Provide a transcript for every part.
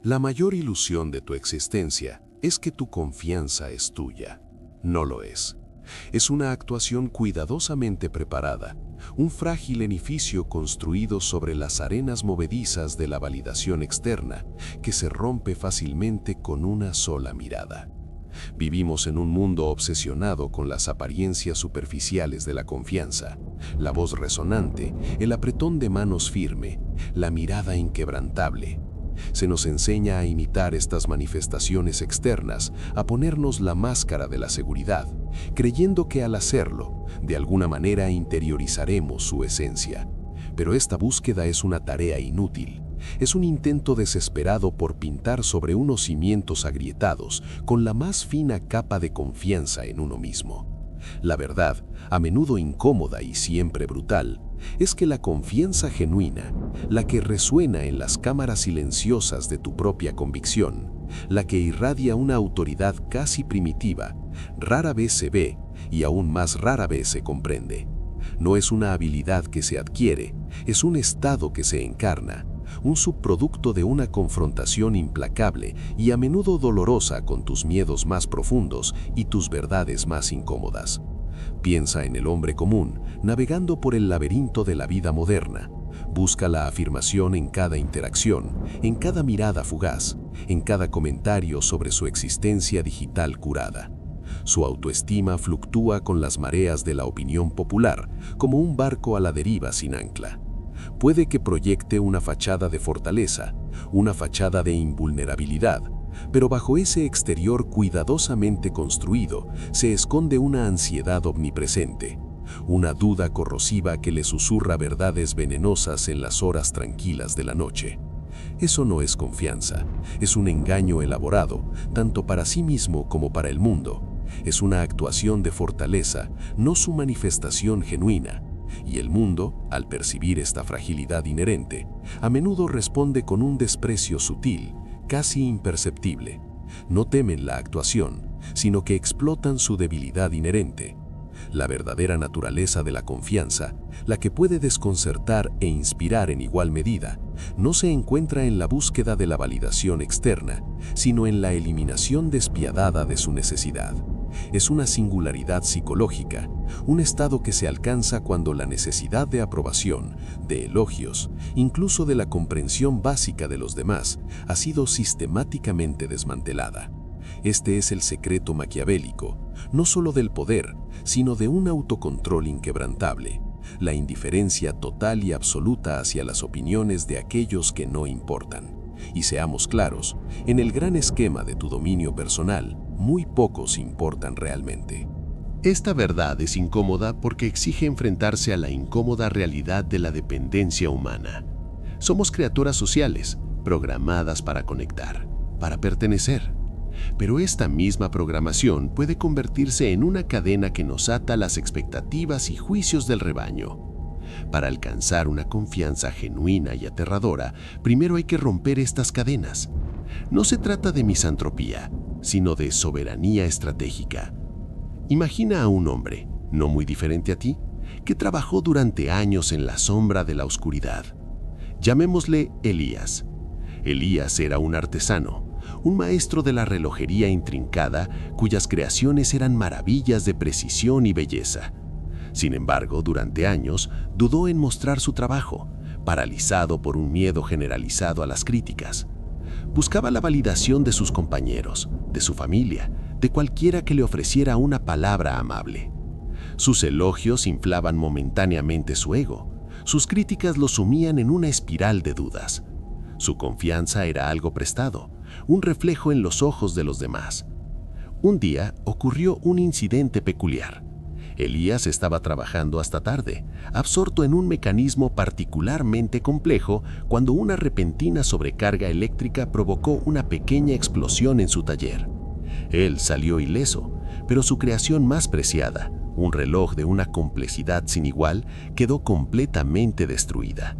La mayor ilusión de tu existencia es que tu confianza es tuya. No lo es. Es una actuación cuidadosamente preparada, un frágil edificio construido sobre las arenas movedizas de la validación externa, que se rompe fácilmente con una sola mirada. Vivimos en un mundo obsesionado con las apariencias superficiales de la confianza, la voz resonante, el apretón de manos firme, la mirada inquebrantable. Se nos enseña a imitar estas manifestaciones externas, a ponernos la máscara de la seguridad, creyendo que al hacerlo, de alguna manera interiorizaremos su esencia. Pero esta búsqueda es una tarea inútil. Es un intento desesperado por pintar sobre unos cimientos agrietados con la más fina capa de confianza en uno mismo. La verdad, a menudo incómoda y siempre brutal, es que la confianza genuina, la que resuena en las cámaras silenciosas de tu propia convicción, la que irradia una autoridad casi primitiva, rara vez se ve y aún más rara vez se comprende. No es una habilidad que se adquiere, es un estado que se encarna, un subproducto de una confrontación implacable y a menudo dolorosa con tus miedos más profundos y tus verdades más incómodas. Piensa en el hombre común, navegando por el laberinto de la vida moderna. Busca la afirmación en cada interacción, en cada mirada fugaz, en cada comentario sobre su existencia digital curada. Su autoestima fluctúa con las mareas de la opinión popular, como un barco a la deriva sin ancla. Puede que proyecte una fachada de fortaleza, una fachada de invulnerabilidad, pero bajo ese exterior cuidadosamente construido se esconde una ansiedad omnipresente, una duda corrosiva que le susurra verdades venenosas en las horas tranquilas de la noche. Eso no es confianza, es un engaño elaborado, tanto para sí mismo como para el mundo. Es una actuación de fortaleza, no su manifestación genuina. Y el mundo, al percibir esta fragilidad inherente, a menudo responde con un desprecio sutil, casi imperceptible. No temen la actuación, sino que explotan su debilidad inherente. La verdadera naturaleza de la confianza, la que puede desconcertar e inspirar en igual medida, no se encuentra en la búsqueda de la validación externa, sino en la eliminación despiadada de su necesidad. Es una singularidad psicológica, un estado que se alcanza cuando la necesidad de aprobación, de elogios, incluso de la comprensión básica de los demás, ha sido sistemáticamente desmantelada. Este es el secreto maquiavélico, no solo del poder, sino de un autocontrol inquebrantable, la indiferencia total y absoluta hacia las opiniones de aquellos que no importan. Y seamos claros, en el gran esquema de tu dominio personal, muy pocos importan realmente. Esta verdad es incómoda porque exige enfrentarse a la incómoda realidad de la dependencia humana. Somos criaturas sociales, programadas para conectar, para pertenecer. Pero esta misma programación puede convertirse en una cadena que nos ata a las expectativas y juicios del rebaño. Para alcanzar una confianza genuina y aterradora, primero hay que romper estas cadenas. No se trata de misantropía, sino de soberanía estratégica. Imagina a un hombre, no muy diferente a ti, que trabajó durante años en la sombra de la oscuridad. Llamémosle Elías. Elías era un artesano, un maestro de la relojería intrincada cuyas creaciones eran maravillas de precisión y belleza. Sin embargo, durante años dudó en mostrar su trabajo, paralizado por un miedo generalizado a las críticas. Buscaba la validación de sus compañeros, de su familia, de cualquiera que le ofreciera una palabra amable. Sus elogios inflaban momentáneamente su ego, sus críticas lo sumían en una espiral de dudas. Su confianza era algo prestado, un reflejo en los ojos de los demás. Un día ocurrió un incidente peculiar. Elías estaba trabajando hasta tarde, absorto en un mecanismo particularmente complejo, cuando una repentina sobrecarga eléctrica provocó una pequeña explosión en su taller. Él salió ileso, pero su creación más preciada, un reloj de una complejidad sin igual, quedó completamente destruida.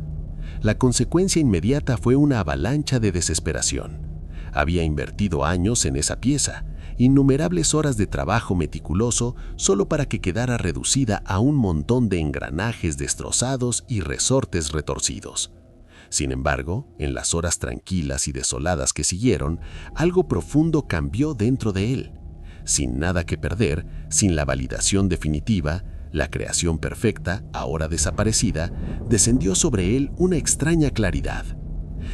La consecuencia inmediata fue una avalancha de desesperación. Había invertido años en esa pieza, innumerables horas de trabajo meticuloso solo para que quedara reducida a un montón de engranajes destrozados y resortes retorcidos. Sin embargo, en las horas tranquilas y desoladas que siguieron, algo profundo cambió dentro de él. Sin nada que perder, sin la validación definitiva, la creación perfecta, ahora desaparecida, descendió sobre él una extraña claridad.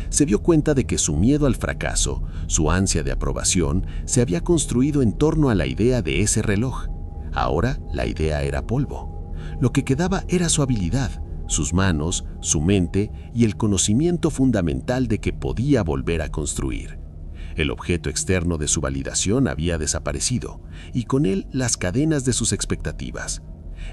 Se dio cuenta de que su miedo al fracaso, su ansia de aprobación, se había construido en torno a la idea de ese reloj. Ahora la idea era polvo. Lo que quedaba era su habilidad, sus manos, su mente y el conocimiento fundamental de que podía volver a construir. El objeto externo de su validación había desaparecido, y con él las cadenas de sus expectativas.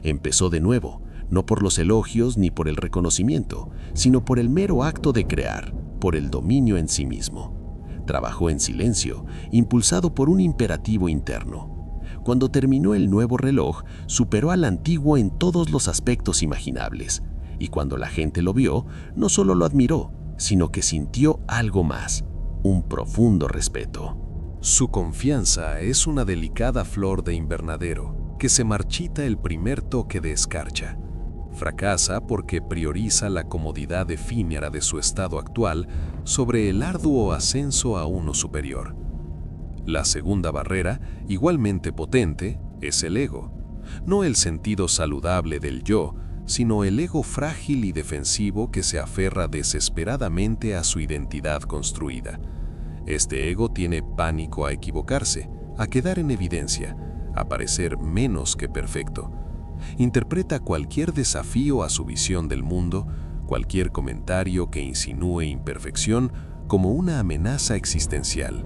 Empezó de nuevo, no por los elogios ni por el reconocimiento, sino por el mero acto de crear, por el dominio en sí mismo. Trabajó en silencio, impulsado por un imperativo interno. Cuando terminó el nuevo reloj, superó al antiguo en todos los aspectos imaginables. Y cuando la gente lo vio, no solo lo admiró, sino que sintió algo más, un profundo respeto. Su confianza es una delicada flor de invernadero que se marchita el primer toque de escarcha. Fracasa porque prioriza la comodidad efímera de su estado actual sobre el arduo ascenso a uno superior. La segunda barrera, igualmente potente, es el ego. No el sentido saludable del yo, sino el ego frágil y defensivo que se aferra desesperadamente a su identidad construida. Este ego tiene pánico a equivocarse, a quedar en evidencia, a parecer menos que perfecto. Interpreta cualquier desafío a su visión del mundo, cualquier comentario que insinúe imperfección, como una amenaza existencial.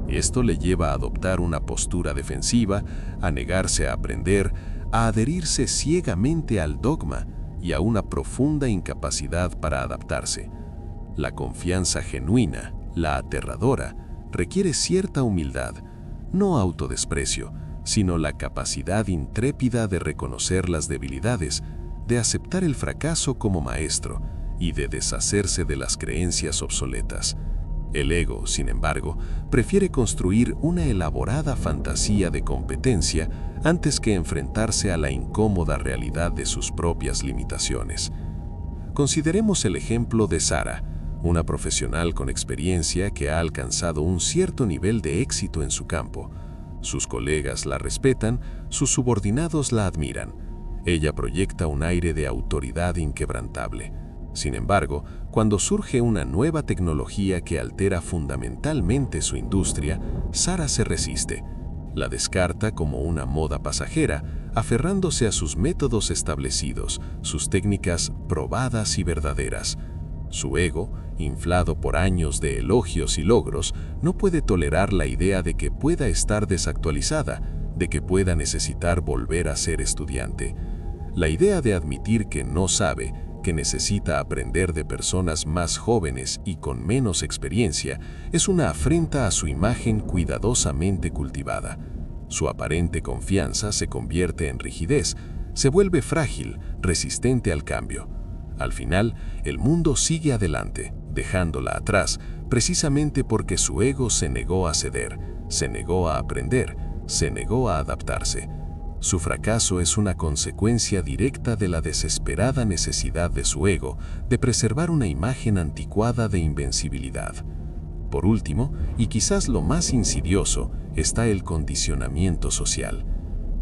Esto le lleva a adoptar una postura defensiva, a negarse a aprender, a adherirse ciegamente al dogma y a una profunda incapacidad para adaptarse. La confianza genuina, la aterradora, requiere cierta humildad, no autodesprecio, sino la capacidad intrépida de reconocer las debilidades, de aceptar el fracaso como maestro y de deshacerse de las creencias obsoletas. El ego, sin embargo, prefiere construir una elaborada fantasía de competencia antes que enfrentarse a la incómoda realidad de sus propias limitaciones. Consideremos el ejemplo de Sara, una profesional con experiencia que ha alcanzado un cierto nivel de éxito en su campo. Sus colegas la respetan, sus subordinados la admiran. Ella proyecta un aire de autoridad inquebrantable. Sin embargo, cuando surge una nueva tecnología que altera fundamentalmente su industria, Sara se resiste. La descarta como una moda pasajera, aferrándose a sus métodos establecidos, sus técnicas probadas y verdaderas. Su ego, inflado por años de elogios y logros, no puede tolerar la idea de que pueda estar desactualizada, de que pueda necesitar volver a ser estudiante. La idea de admitir que no sabe, que necesita aprender de personas más jóvenes y con menos experiencia, es una afrenta a su imagen cuidadosamente cultivada. Su aparente confianza se convierte en rigidez, se vuelve frágil, resistente al cambio. Al final, el mundo sigue adelante, dejándola atrás, precisamente porque su ego se negó a ceder, se negó a aprender, se negó a adaptarse. Su fracaso es una consecuencia directa de la desesperada necesidad de su ego de preservar una imagen anticuada de invencibilidad. Por último, y quizás lo más insidioso, está el condicionamiento social.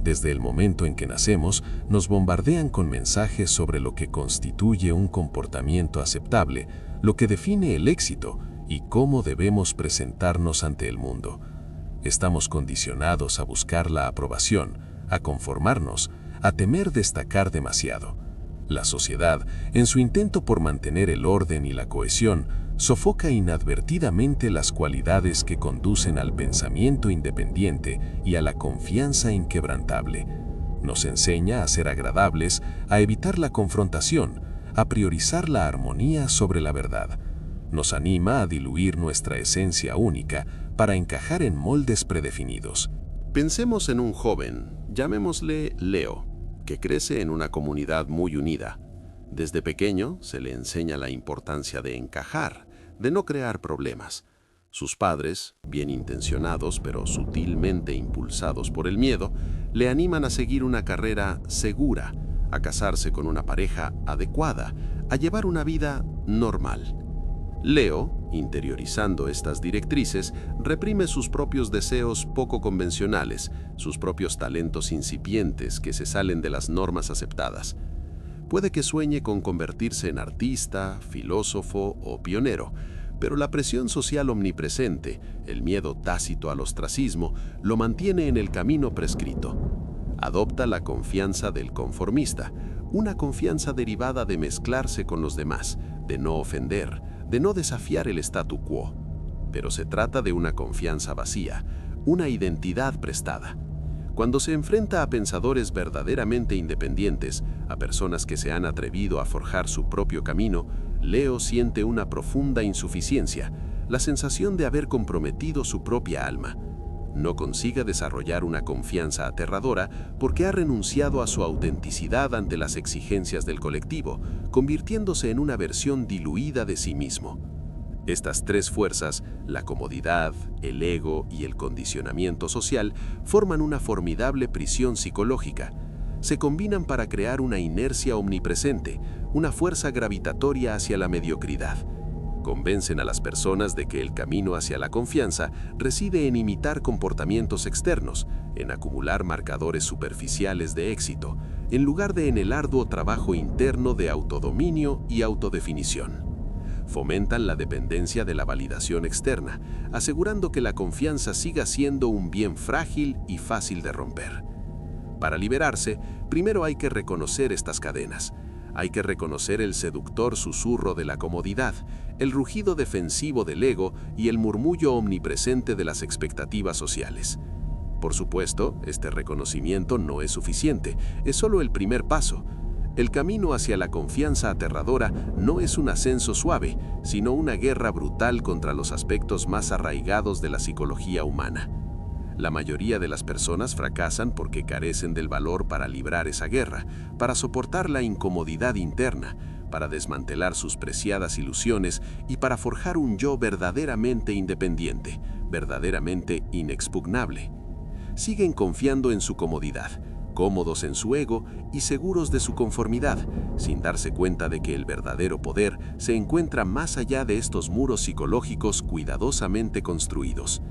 Desde el momento en que nacemos, nos bombardean con mensajes sobre lo que constituye un comportamiento aceptable, lo que define el éxito y cómo debemos presentarnos ante el mundo. Estamos condicionados a buscar la aprobación, a conformarnos, a temer destacar demasiado. La sociedad, en su intento por mantener el orden y la cohesión, sofoca inadvertidamente las cualidades que conducen al pensamiento independiente y a la confianza inquebrantable. Nos enseña a ser agradables, a evitar la confrontación, a priorizar la armonía sobre la verdad. Nos anima a diluir nuestra esencia única para encajar en moldes predefinidos. Pensemos en un joven, llamémosle Leo, que crece en una comunidad muy unida. Desde pequeño se le enseña la importancia de encajar, de no crear problemas. Sus padres, bien intencionados pero sutilmente impulsados por el miedo, le animan a seguir una carrera segura, a casarse con una pareja adecuada, a llevar una vida normal. Leo, interiorizando estas directrices, reprime sus propios deseos poco convencionales, sus propios talentos incipientes que se salen de las normas aceptadas. Puede que sueñe con convertirse en artista, filósofo o pionero, pero la presión social omnipresente, el miedo tácito al ostracismo, lo mantiene en el camino prescrito. Adopta la confianza del conformista, una confianza derivada de mezclarse con los demás, de no ofender, de no desafiar el statu quo. Pero se trata de una confianza vacía, una identidad prestada. Cuando se enfrenta a pensadores verdaderamente independientes, a personas que se han atrevido a forjar su propio camino, Leo siente una profunda insuficiencia, la sensación de haber comprometido su propia alma. No consigue desarrollar una confianza aterradora porque ha renunciado a su autenticidad ante las exigencias del colectivo, convirtiéndose en una versión diluida de sí mismo. Estas tres fuerzas, la comodidad, el ego y el condicionamiento social, forman una formidable prisión psicológica. Se combinan para crear una inercia omnipresente, una fuerza gravitatoria hacia la mediocridad. Convencen a las personas de que el camino hacia la confianza reside en imitar comportamientos externos, en acumular marcadores superficiales de éxito, en lugar de en el arduo trabajo interno de autodominio y autodefinición. Fomentan la dependencia de la validación externa, asegurando que la confianza siga siendo un bien frágil y fácil de romper. Para liberarse, primero hay que reconocer estas cadenas. Hay que reconocer el seductor susurro de la comodidad, el rugido defensivo del ego y el murmullo omnipresente de las expectativas sociales. Por supuesto, este reconocimiento no es suficiente, es solo el primer paso. El camino hacia la confianza aterradora no es un ascenso suave, sino una guerra brutal contra los aspectos más arraigados de la psicología humana. La mayoría de las personas fracasan porque carecen del valor para librar esa guerra, para soportar la incomodidad interna, para desmantelar sus preciadas ilusiones y para forjar un yo verdaderamente independiente, verdaderamente inexpugnable. Siguen confiando en su comodidad, cómodos en su ego y seguros de su conformidad, sin darse cuenta de que el verdadero poder se encuentra más allá de estos muros psicológicos cuidadosamente construidos.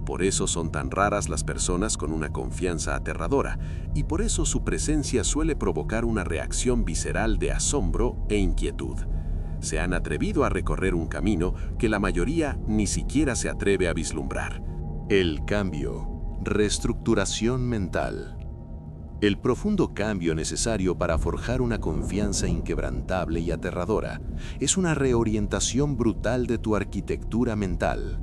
Por eso son tan raras las personas con una confianza aterradora, y por eso su presencia suele provocar una reacción visceral de asombro e inquietud. Se han atrevido a recorrer un camino que la mayoría ni siquiera se atreve a vislumbrar. El cambio. Reestructuración mental. El profundo cambio necesario para forjar una confianza inquebrantable y aterradora es una reorientación brutal de tu arquitectura mental.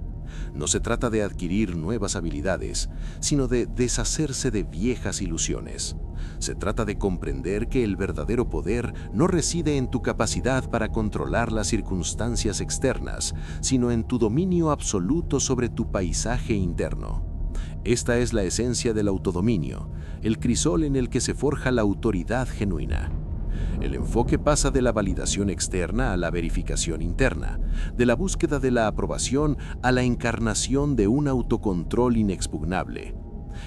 No se trata de adquirir nuevas habilidades, sino de deshacerse de viejas ilusiones. Se trata de comprender que el verdadero poder no reside en tu capacidad para controlar las circunstancias externas, sino en tu dominio absoluto sobre tu paisaje interno. Esta es la esencia del autodominio, el crisol en el que se forja la autoridad genuina. El enfoque pasa de la validación externa a la verificación interna, de la búsqueda de la aprobación a la encarnación de un autocontrol inexpugnable.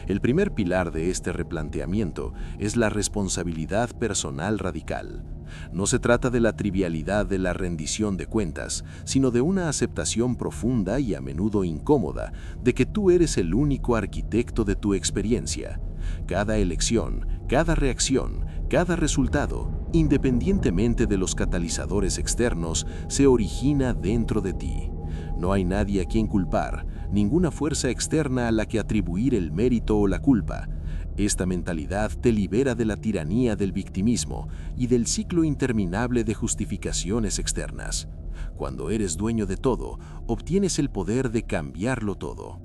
El primer pilar de este replanteamiento es la responsabilidad personal radical. No se trata de la trivialidad de la rendición de cuentas, sino de una aceptación profunda y a menudo incómoda de que tú eres el único arquitecto de tu experiencia. Cada elección, cada reacción, cada resultado, independientemente de los catalizadores externos, se origina dentro de ti. No hay nadie a quien culpar, ninguna fuerza externa a la que atribuir el mérito o la culpa. Esta mentalidad te libera de la tiranía del victimismo y del ciclo interminable de justificaciones externas. Cuando eres dueño de todo, obtienes el poder de cambiarlo todo.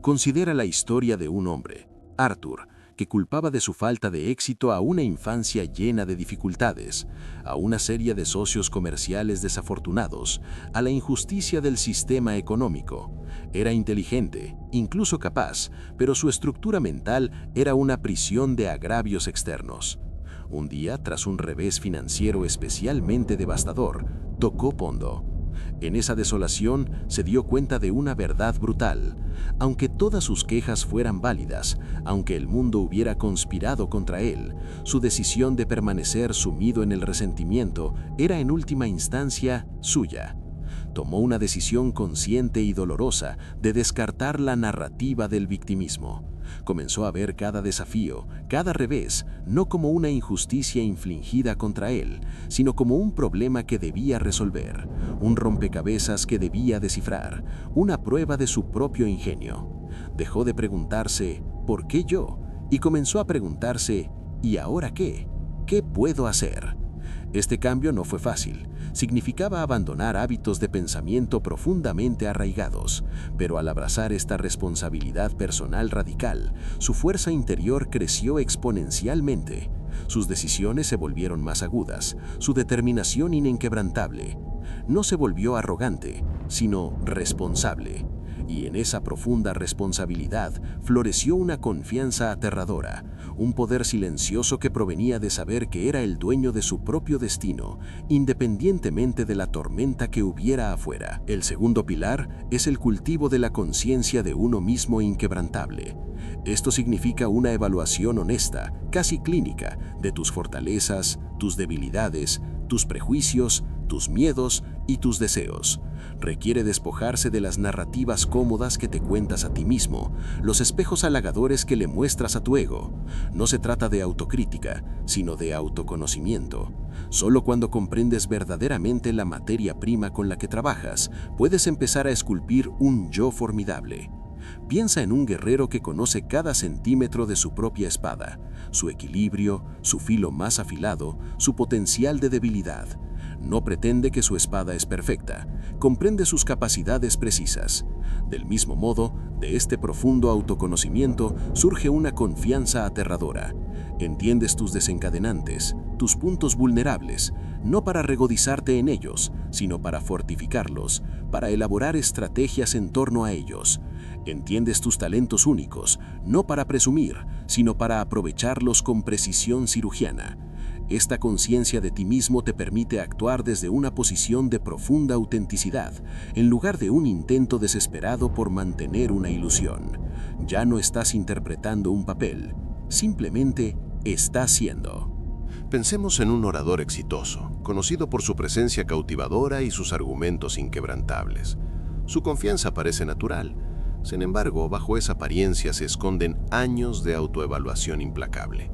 Considera la historia de un hombre, Arthur, que culpaba de su falta de éxito a una infancia llena de dificultades, a una serie de socios comerciales desafortunados, a la injusticia del sistema económico. Era inteligente, incluso capaz, pero su estructura mental era una prisión de agravios externos. Un día, tras un revés financiero especialmente devastador, tocó fondo. En esa desolación se dio cuenta de una verdad brutal. Aunque todas sus quejas fueran válidas, aunque el mundo hubiera conspirado contra él, su decisión de permanecer sumido en el resentimiento era en última instancia suya. Tomó una decisión consciente y dolorosa de descartar la narrativa del victimismo. Comenzó a ver cada desafío, cada revés, no como una injusticia infligida contra él, sino como un problema que debía resolver, un rompecabezas que debía descifrar, una prueba de su propio ingenio. Dejó de preguntarse, ¿por qué yo? Y comenzó a preguntarse, ¿y ahora qué? ¿Qué puedo hacer? Este cambio no fue fácil. Significaba abandonar hábitos de pensamiento profundamente arraigados, pero al abrazar esta responsabilidad personal radical, su fuerza interior creció exponencialmente. Sus decisiones se volvieron más agudas, su determinación inquebrantable. No se volvió arrogante, sino responsable. Y en esa profunda responsabilidad floreció una confianza aterradora, un poder silencioso que provenía de saber que era el dueño de su propio destino, independientemente de la tormenta que hubiera afuera. El segundo pilar es el cultivo de la conciencia de uno mismo inquebrantable. Esto significa una evaluación honesta, casi clínica, de tus fortalezas, tus debilidades, tus prejuicios, tus miedos y tus deseos. Requiere despojarse de las narrativas cómodas que te cuentas a ti mismo, los espejos halagadores que le muestras a tu ego. No se trata de autocrítica, sino de autoconocimiento. Solo cuando comprendes verdaderamente la materia prima con la que trabajas, puedes empezar a esculpir un yo formidable. Piensa en un guerrero que conoce cada centímetro de su propia espada, su equilibrio, su filo más afilado, su potencial de debilidad. No pretende que su espada es perfecta, comprende sus capacidades precisas. Del mismo modo, de este profundo autoconocimiento surge una confianza aterradora. Entiendes tus desencadenantes, tus puntos vulnerables, no para regodizarte en ellos, sino para fortificarlos, para elaborar estrategias en torno a ellos. Entiendes tus talentos únicos, no para presumir, sino para aprovecharlos con precisión cirujana. Esta conciencia de ti mismo te permite actuar desde una posición de profunda autenticidad, en lugar de un intento desesperado por mantener una ilusión. Ya no estás interpretando un papel, simplemente estás siendo. Pensemos en un orador exitoso, conocido por su presencia cautivadora y sus argumentos inquebrantables. Su confianza parece natural. Sin embargo, bajo esa apariencia se esconden años de autoevaluación implacable.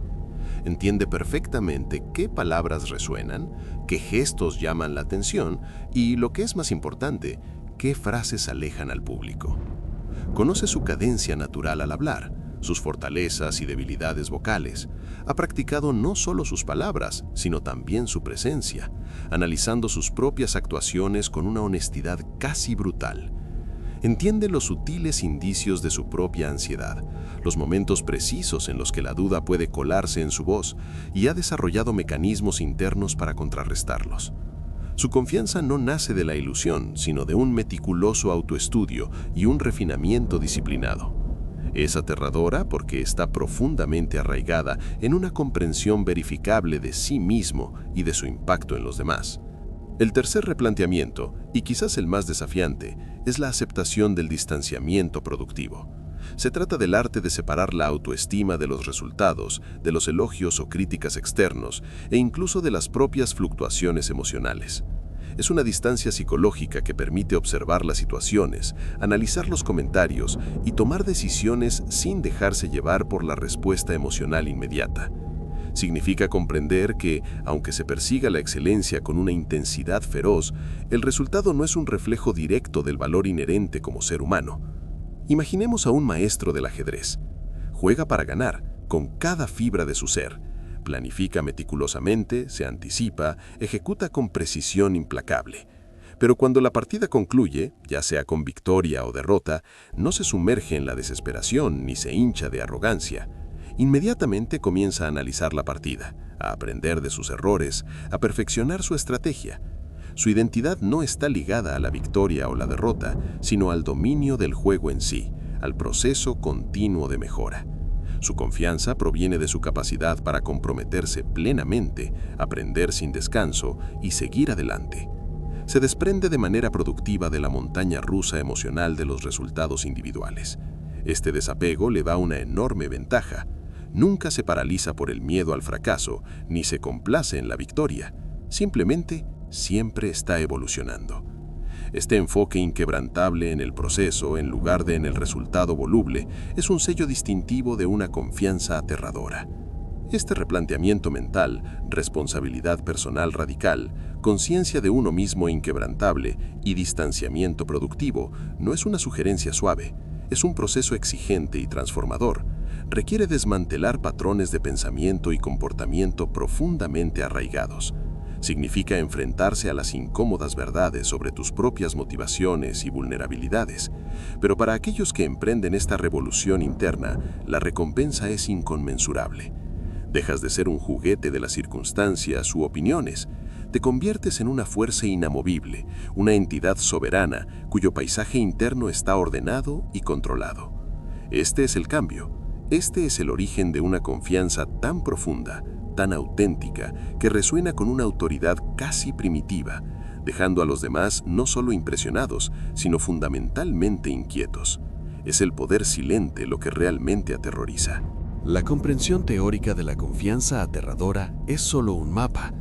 Entiende perfectamente qué palabras resuenan, qué gestos llaman la atención y, lo que es más importante, qué frases alejan al público. Conoce su cadencia natural al hablar, sus fortalezas y debilidades vocales. Ha practicado no solo sus palabras, sino también su presencia, analizando sus propias actuaciones con una honestidad casi brutal. Entiende los sutiles indicios de su propia ansiedad, los momentos precisos en los que la duda puede colarse en su voz, y ha desarrollado mecanismos internos para contrarrestarlos. Su confianza no nace de la ilusión, sino de un meticuloso autoestudio y un refinamiento disciplinado. Es aterradora porque está profundamente arraigada en una comprensión verificable de sí mismo y de su impacto en los demás. El tercer replanteamiento, y quizás el más desafiante, es la aceptación del distanciamiento productivo. Se trata del arte de separar la autoestima de los resultados, de los elogios o críticas externos, e incluso de las propias fluctuaciones emocionales. Es una distancia psicológica que permite observar las situaciones, analizar los comentarios y tomar decisiones sin dejarse llevar por la respuesta emocional inmediata. Significa comprender que, aunque se persiga la excelencia con una intensidad feroz, el resultado no es un reflejo directo del valor inherente como ser humano. Imaginemos a un maestro del ajedrez. Juega para ganar, con cada fibra de su ser. Planifica meticulosamente, se anticipa, ejecuta con precisión implacable. Pero cuando la partida concluye, ya sea con victoria o derrota, no se sumerge en la desesperación ni se hincha de arrogancia. Inmediatamente comienza a analizar la partida, a aprender de sus errores, a perfeccionar su estrategia. Su identidad no está ligada a la victoria o la derrota, sino al dominio del juego en sí, al proceso continuo de mejora. Su confianza proviene de su capacidad para comprometerse plenamente, aprender sin descanso y seguir adelante. Se desprende de manera productiva de la montaña rusa emocional de los resultados individuales. Este desapego le da una enorme ventaja. Nunca se paraliza por el miedo al fracaso, ni se complace en la victoria. Simplemente, siempre está evolucionando. Este enfoque inquebrantable en el proceso, en lugar de en el resultado voluble, es un sello distintivo de una confianza aterradora. Este replanteamiento mental, responsabilidad personal radical, conciencia de uno mismo inquebrantable y distanciamiento productivo no es una sugerencia suave, es un proceso exigente y transformador. Requiere desmantelar patrones de pensamiento y comportamiento profundamente arraigados. Significa enfrentarse a las incómodas verdades sobre tus propias motivaciones y vulnerabilidades. Pero para aquellos que emprenden esta revolución interna, la recompensa es inconmensurable. Dejas de ser un juguete de las circunstancias u opiniones. Te conviertes en una fuerza inamovible, una entidad soberana cuyo paisaje interno está ordenado y controlado. Este es el cambio. Este es el origen de una confianza tan profunda, tan auténtica, que resuena con una autoridad casi primitiva, dejando a los demás no solo impresionados, sino fundamentalmente inquietos. Es el poder silente lo que realmente aterroriza. La comprensión teórica de la confianza aterradora es solo un mapa.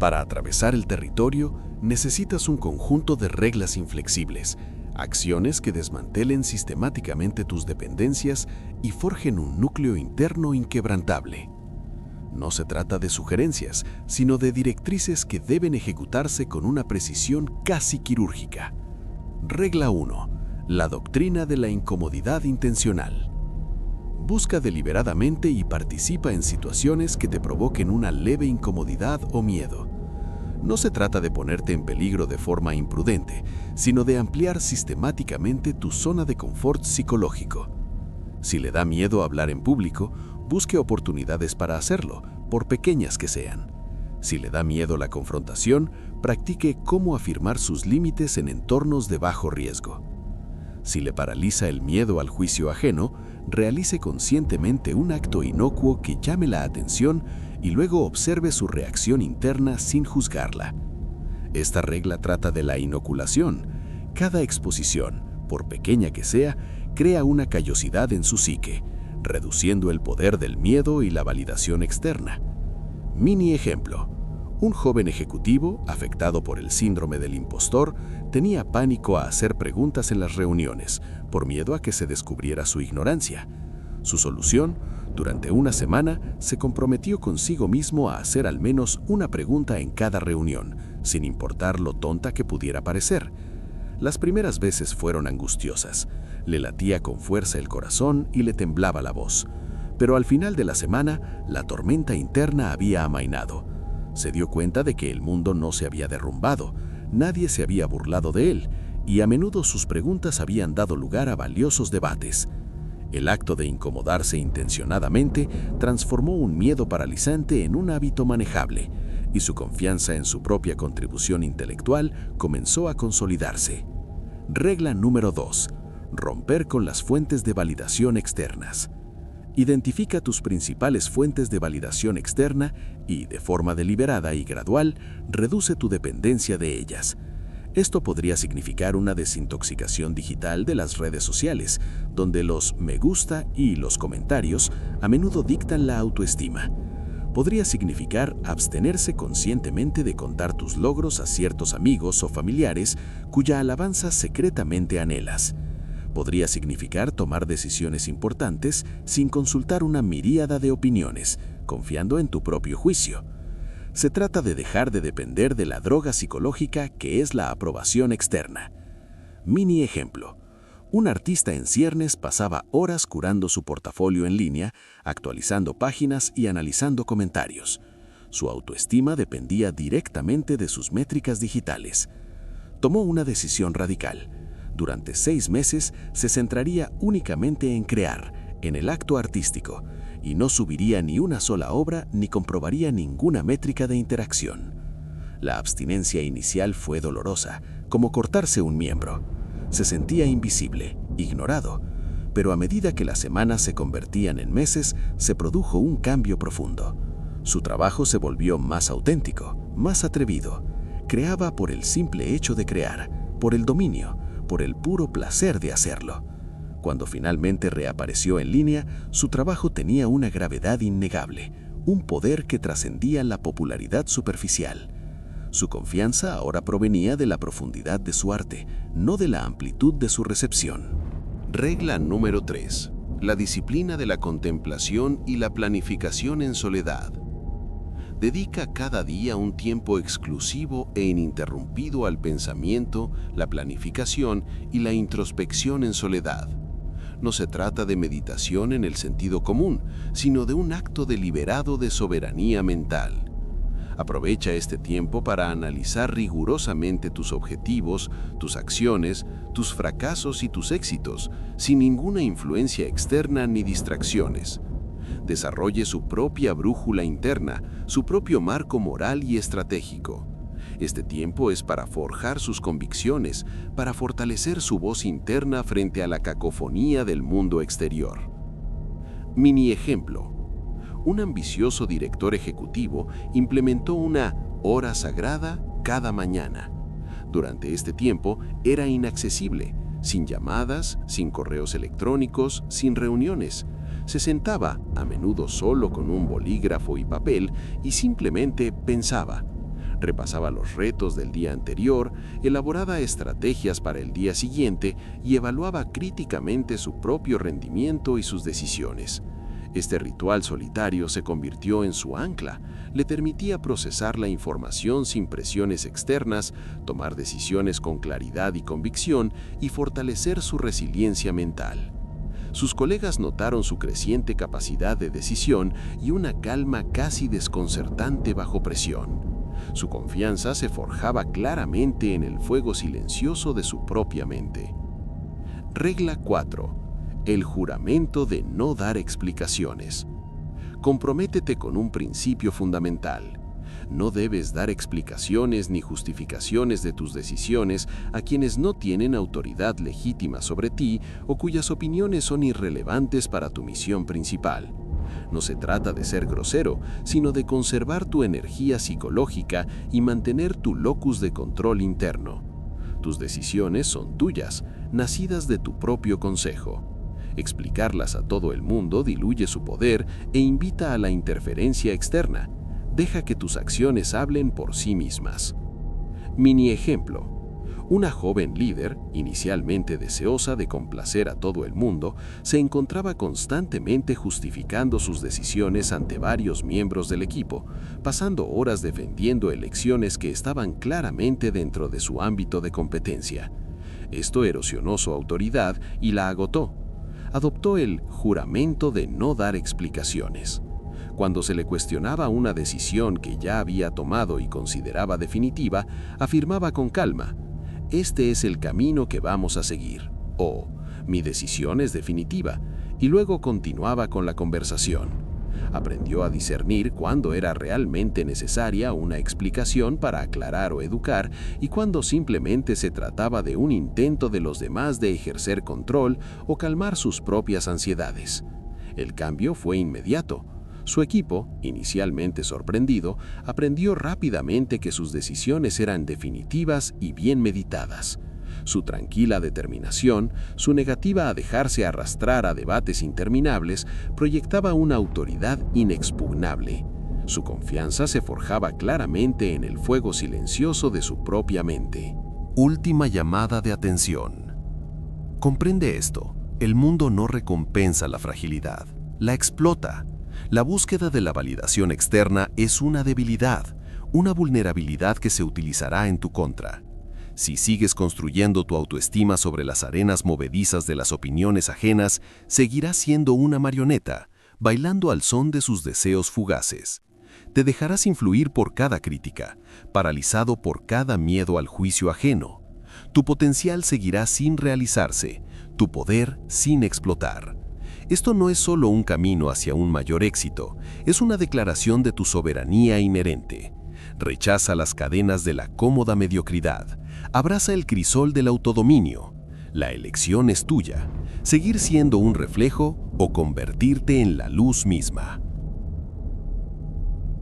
Para atravesar el territorio, necesitas un conjunto de reglas inflexibles, acciones que desmantelen sistemáticamente tus dependencias y forjen un núcleo interno inquebrantable. No se trata de sugerencias, sino de directrices que deben ejecutarse con una precisión casi quirúrgica. Regla 1. La doctrina de la incomodidad intencional. Busca deliberadamente y participa en situaciones que te provoquen una leve incomodidad o miedo. No se trata de ponerte en peligro de forma imprudente, sino de ampliar sistemáticamente tu zona de confort psicológico. Si le da miedo hablar en público, busque oportunidades para hacerlo, por pequeñas que sean. Si le da miedo la confrontación, practique cómo afirmar sus límites en entornos de bajo riesgo. Si le paraliza el miedo al juicio ajeno, realice conscientemente un acto inocuo que llame la atención y luego observe su reacción interna sin juzgarla. Esta regla trata de la inoculación. Cada exposición, por pequeña que sea, crea una callosidad en su psique, reduciendo el poder del miedo y la validación externa. Mini ejemplo. Un joven ejecutivo, afectado por el síndrome del impostor, tenía pánico a hacer preguntas en las reuniones, por miedo a que se descubriera su ignorancia. Su solución, durante una semana, se comprometió consigo mismo a hacer al menos una pregunta en cada reunión, sin importar lo tonta que pudiera parecer. Las primeras veces fueron angustiosas. Le latía con fuerza el corazón y le temblaba la voz. Pero al final de la semana, la tormenta interna había amainado. Se dio cuenta de que el mundo no se había derrumbado, nadie se había burlado de él, y a menudo sus preguntas habían dado lugar a valiosos debates. El acto de incomodarse intencionadamente transformó un miedo paralizante en un hábito manejable, y su confianza en su propia contribución intelectual comenzó a consolidarse. Regla número 2. Romper con las fuentes de validación externas. Identifica tus principales fuentes de validación externa y, de forma deliberada y gradual, reduce tu dependencia de ellas. Esto podría significar una desintoxicación digital de las redes sociales, donde los me gusta y los comentarios a menudo dictan la autoestima. Podría significar abstenerse conscientemente de contar tus logros a ciertos amigos o familiares cuya alabanza secretamente anhelas. Podría significar tomar decisiones importantes sin consultar una miríada de opiniones, confiando en tu propio juicio. Se trata de dejar de depender de la droga psicológica que es la aprobación externa. Mini ejemplo. Un artista en ciernes pasaba horas curando su portafolio en línea, actualizando páginas y analizando comentarios. Su autoestima dependía directamente de sus métricas digitales. Tomó una decisión radical. Durante 6 meses se centraría únicamente en crear, en el acto artístico, y no subiría ni una sola obra ni comprobaría ninguna métrica de interacción. La abstinencia inicial fue dolorosa, como cortarse un miembro. Se sentía invisible, ignorado, pero a medida que las semanas se convertían en meses, se produjo un cambio profundo. Su trabajo se volvió más auténtico, más atrevido. Creaba por el simple hecho de crear, por el dominio, por el puro placer de hacerlo. Cuando finalmente reapareció en línea, su trabajo tenía una gravedad innegable, un poder que trascendía la popularidad superficial. Su confianza ahora provenía de la profundidad de su arte, no de la amplitud de su recepción. Regla número 3. La disciplina de la contemplación y la planificación en soledad. Dedica cada día un tiempo exclusivo e ininterrumpido al pensamiento, la planificación y la introspección en soledad. No se trata de meditación en el sentido común, sino de un acto deliberado de soberanía mental. Aprovecha este tiempo para analizar rigurosamente tus objetivos, tus acciones, tus fracasos y tus éxitos, sin ninguna influencia externa ni distracciones. Desarrolle su propia brújula interna, su propio marco moral y estratégico. Este tiempo es para forjar sus convicciones, para fortalecer su voz interna frente a la cacofonía del mundo exterior. Mini ejemplo. Un ambicioso director ejecutivo implementó una hora sagrada cada mañana. Durante este tiempo era inaccesible, sin llamadas, sin correos electrónicos, sin reuniones. Se sentaba, a menudo solo con un bolígrafo y papel, y simplemente pensaba. Repasaba los retos del día anterior, elaboraba estrategias para el día siguiente y evaluaba críticamente su propio rendimiento y sus decisiones. Este ritual solitario se convirtió en su ancla, le permitía procesar la información sin presiones externas, tomar decisiones con claridad y convicción y fortalecer su resiliencia mental. Sus colegas notaron su creciente capacidad de decisión y una calma casi desconcertante bajo presión. Su confianza se forjaba claramente en el fuego silencioso de su propia mente. Regla 4. El juramento de no dar explicaciones. Comprométete con un principio fundamental. No debes dar explicaciones ni justificaciones de tus decisiones a quienes no tienen autoridad legítima sobre ti o cuyas opiniones son irrelevantes para tu misión principal. No se trata de ser grosero, sino de conservar tu energía psicológica y mantener tu locus de control interno. Tus decisiones son tuyas, nacidas de tu propio consejo. Explicarlas a todo el mundo diluye su poder e invita a la interferencia externa. Deja que tus acciones hablen por sí mismas. Mini ejemplo. Una joven líder, inicialmente deseosa de complacer a todo el mundo, se encontraba constantemente justificando sus decisiones ante varios miembros del equipo, pasando horas defendiendo elecciones que estaban claramente dentro de su ámbito de competencia. Esto erosionó su autoridad y la agotó. Adoptó el juramento de no dar explicaciones. Cuando se le cuestionaba una decisión que ya había tomado y consideraba definitiva, afirmaba con calma: "Este es el camino que vamos a seguir", o "Mi decisión es definitiva", y luego continuaba con la conversación. Aprendió a discernir cuándo era realmente necesaria una explicación para aclarar o educar y cuándo simplemente se trataba de un intento de los demás de ejercer control o calmar sus propias ansiedades. El cambio fue inmediato. Su equipo, inicialmente sorprendido, aprendió rápidamente que sus decisiones eran definitivas y bien meditadas. Su tranquila determinación, su negativa a dejarse arrastrar a debates interminables, proyectaba una autoridad inexpugnable. Su confianza se forjaba claramente en el fuego silencioso de su propia mente. Última llamada de atención. Comprende esto: el mundo no recompensa la fragilidad, la explota. La búsqueda de la validación externa es una debilidad, una vulnerabilidad que se utilizará en tu contra. Si sigues construyendo tu autoestima sobre las arenas movedizas de las opiniones ajenas, seguirás siendo una marioneta, bailando al son de sus deseos fugaces. Te dejarás influir por cada crítica, paralizado por cada miedo al juicio ajeno. Tu potencial seguirá sin realizarse, tu poder sin explotar. Esto no es solo un camino hacia un mayor éxito, es una declaración de tu soberanía inherente. Rechaza las cadenas de la cómoda mediocridad, abraza el crisol del autodominio. La elección es tuya: seguir siendo un reflejo o convertirte en la luz misma.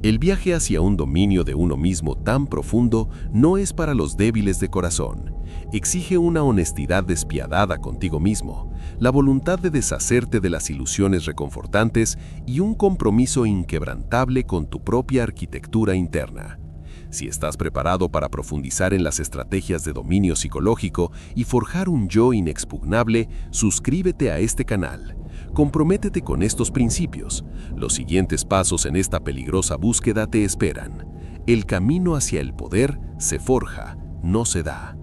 El viaje hacia un dominio de uno mismo tan profundo no es para los débiles de corazón. Exige una honestidad despiadada contigo mismo, la voluntad de deshacerte de las ilusiones reconfortantes y un compromiso inquebrantable con tu propia arquitectura interna. Si estás preparado para profundizar en las estrategias de dominio psicológico y forjar un yo inexpugnable, suscríbete a este canal. Comprométete con estos principios. Los siguientes pasos en esta peligrosa búsqueda te esperan. El camino hacia el poder se forja, no se da.